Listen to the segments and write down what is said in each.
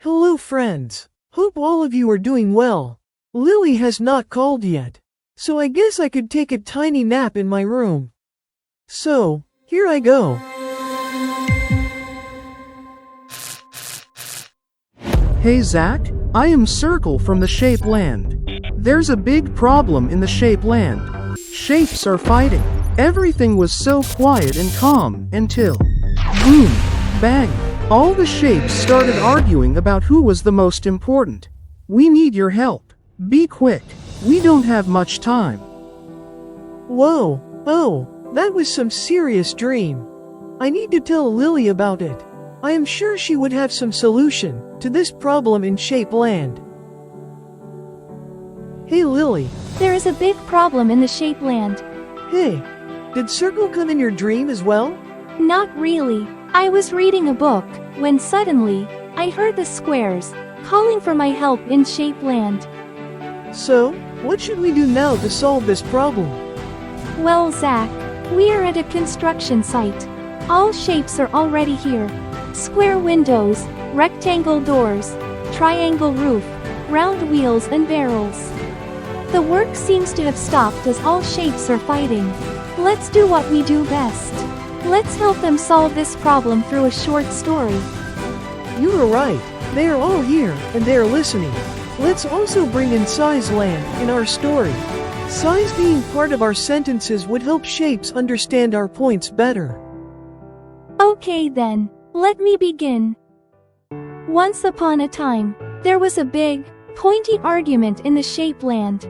Hello friends. Hope all of you are doing well. Lily has not called yet, so I guess I could take a tiny nap in my room. So, here I go. Hey Zac, I am Circle from the Shape Land. There's a big problem in the Shape Land. Shapes are fighting. Everything was so quiet and calm until boom, bang. All the shapes started arguing about who was the most important. We need your help. Be quick. We don't have much time. Whoa, oh, that was some serious dream. I need to tell Lily about it. I am sure she would have some solution to this problem in Shape Land. Hey Lily. There is a big problem in the Shape Land. Hey, did Circle come in your dream as well? Not really. I was reading a book, when suddenly, I heard the squares, calling for my help in Shape Land. So, what should we do now to solve this problem? Well Zac, we are at a construction site. All shapes are already here. Square windows, rectangle doors, triangle roof, round wheels and barrels. The work seems to have stopped as all shapes are fighting. Let's do what we do best. Let's help them solve this problem through a short story. You are right. They are all here, and they are listening. Let's also bring in size land in our story. Size being part of our sentences would help shapes understand our points better. Okay then, let me begin. Once upon a time, there was a big, pointy argument in the Shape Land.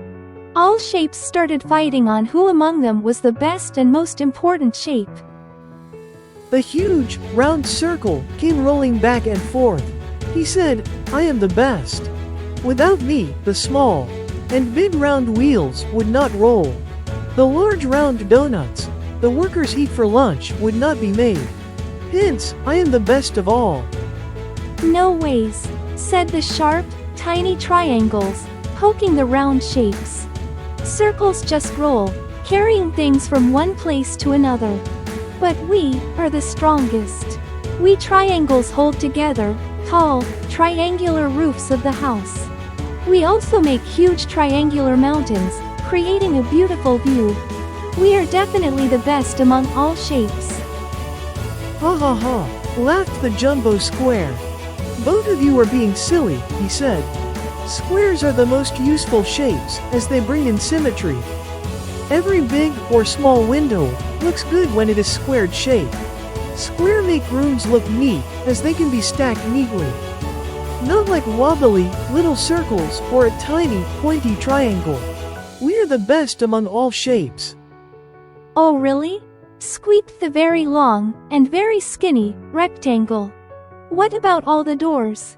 All shapes started fighting on who among them was the best and most important shape. The huge, round circle came rolling back and forth. He said, "I am the best. Without me, the small and big round wheels would not roll. The large round donuts the workers eat for lunch would not be made. Hence, I am the best of all." No ways, said the sharp, tiny triangles, poking the round shapes. Circles just roll, carrying things from one place to another. But we are the strongest. We triangles hold together, tall, triangular roofs of the house. We also make huge triangular mountains, creating a beautiful view. We are definitely the best among all shapes. "Ha ha ha," laughed the jumbo square. "Both of you are being silly," he said. "Squares are the most useful shapes, as they bring in symmetry. Every big or small window looks good when it is squared shape. Square make rooms look neat, as they can be stacked neatly. Not like wobbly, little circles or a tiny, pointy triangle. We are the best among all shapes." Oh really? Squeaked the very long, and very skinny, rectangle. What about all the doors?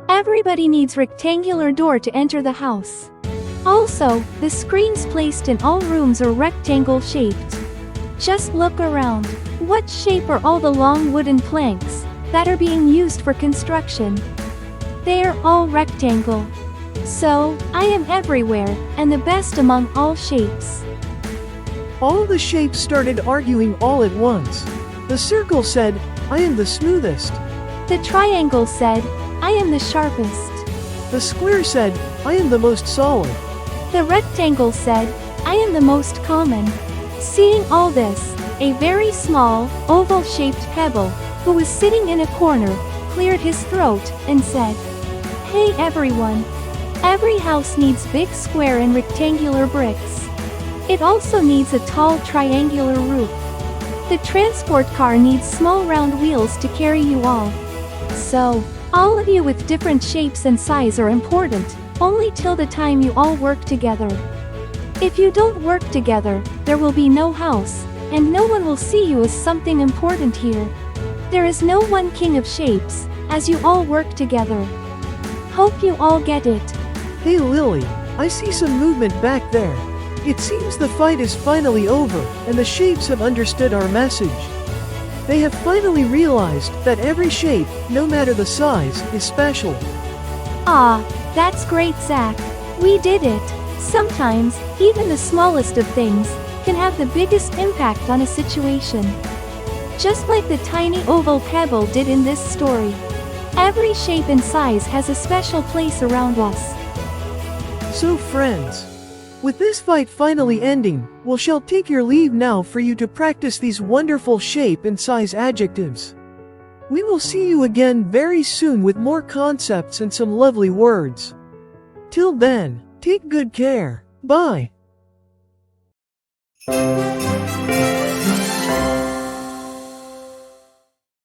Everybody needs rectangular door to enter the house. Also, the screens placed in all rooms are rectangle shaped. Just look around. What shape are all the long wooden planks that are being used for construction? They are all rectangle. So, I am everywhere, and the best among all shapes. All the shapes started arguing all at once. The circle said, "I am the smoothest." The triangle said, "I am the sharpest." The square said, "I am the most solid." The rectangle said, "I am the most common." Seeing all this, a very small, oval-shaped pebble, who was sitting in a corner, cleared his throat and said, "Hey everyone! Every house needs big square and rectangular bricks. It also needs a tall triangular roof. The transport car needs small round wheels to carry you all. So, all of you with different shapes and size are important, only till the time you all work together. If you don't work together, there will be no house, and no one will see you as something important here. There is no one king of shapes, as you all work together. Hope you all get it." "Hey Lily, I see some movement back there. It seems the fight is finally over, and the shapes have understood our message. They have finally realized that every shape, no matter the size, is special." Ah, that's great Zac. We did it. Sometimes, even the smallest of things can have the biggest impact on a situation. Just like the tiny oval pebble did in this story. Every shape and size has a special place around us. So friends, with this fight finally ending, we shall take your leave now for you to practice these wonderful shape and size adjectives. We will see you again very soon with more concepts and some lovely words. Till then, take good care. Bye.